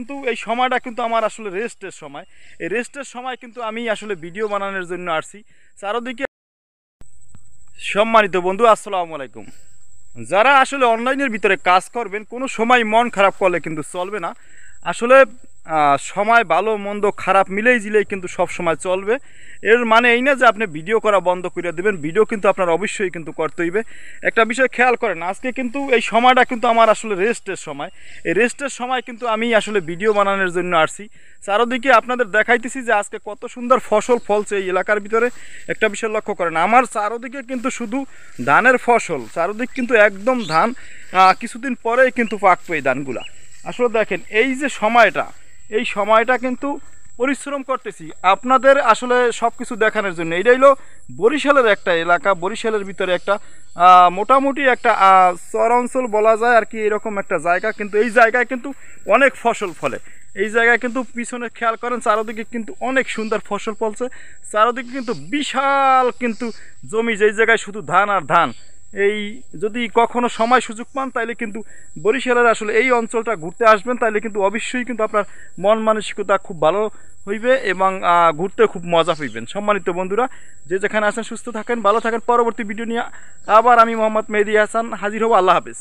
কিন্তু এই সময়টা কিন্তু আমার আসলে রেস্টের সময়। এই রেস্টের সময় কিন্তু আমি আসলে ভিডিও বানানোর জন্য আসছি চারদিকে। সম্মানিত বন্ধু, আসসালামু আলাইকুম। যারা আসলে অনলাইনের ভিতরে কাজ করবেন, কোনো সময় মন খারাপ করলে কিন্তু চলবে না। আসলে সময় ভালো মন্দ খারাপ মিলেই জিলেই কিন্তু সব সময় চলবে। এর মানে এই না যে আপনি ভিডিও করা বন্ধ করে দেবেন, ভিডিও কিন্তু আপনার অবশ্যই কিন্তু করতে হইবে। একটা বিষয় খেয়াল করেন, আজকে কিন্তু এই সময়টা কিন্তু আমার আসলে রেস্টের সময়। এই রেস্টের সময় কিন্তু আমি আসলে ভিডিও বানানোর জন্য আসছি চারদিকে। আপনাদের দেখাইতেছি যে আজকে কত সুন্দর ফসল ফলছে এই এলাকার ভিতরে। একটা বিষয় লক্ষ্য করেন, আমার চারদিকে কিন্তু শুধু ধানের ফসল, চারদিক কিন্তু একদম ধান। কিছুদিন পরেই কিন্তু পাকবে এই ধানগুলা। আসলে দেখেন এই যে সময়টা, এই সময়টা কিন্তু পরিশ্রম করতেছি আপনাদের আসলে সব কিছু দেখানোর জন্য। এইটা হলো বরিশালের একটা এলাকা, বরিশালের ভিতরে একটা মোটামুটি একটা চর অঞ্চল বলা যায় আর কি, এরকম একটা জায়গা। কিন্তু এই জায়গায় কিন্তু অনেক ফসল ফলে। এই জায়গায় কিন্তু পিছনে খেয়াল করেন, চারদিকে কিন্তু অনেক সুন্দর ফসল ফলছে। চারদিকে কিন্তু বিশাল কিন্তু জমি, যেই জায়গায় শুধু ধান আর ধান। এই যদি কখনো সময় সুযোগ পান তাইলে কিন্তু বরিশালের আসলে এই অঞ্চলটা ঘুরতে আসবেন, তাইলে কিন্তু অবশ্যই কিন্তু আপনার মন মানসিকতা খুব ভালো হইবে এবং ঘুরতে খুব মজা পাইবেন। সম্মানিত বন্ধুরা, যে যেখানে আছেন সুস্থ থাকেন, ভালো থাকেন। পরবর্তী ভিডিও নিয়ে আবার আমি মোহাম্মদ মেহেদী হাসান হাজির হব। আল্লাহ হাফেজ।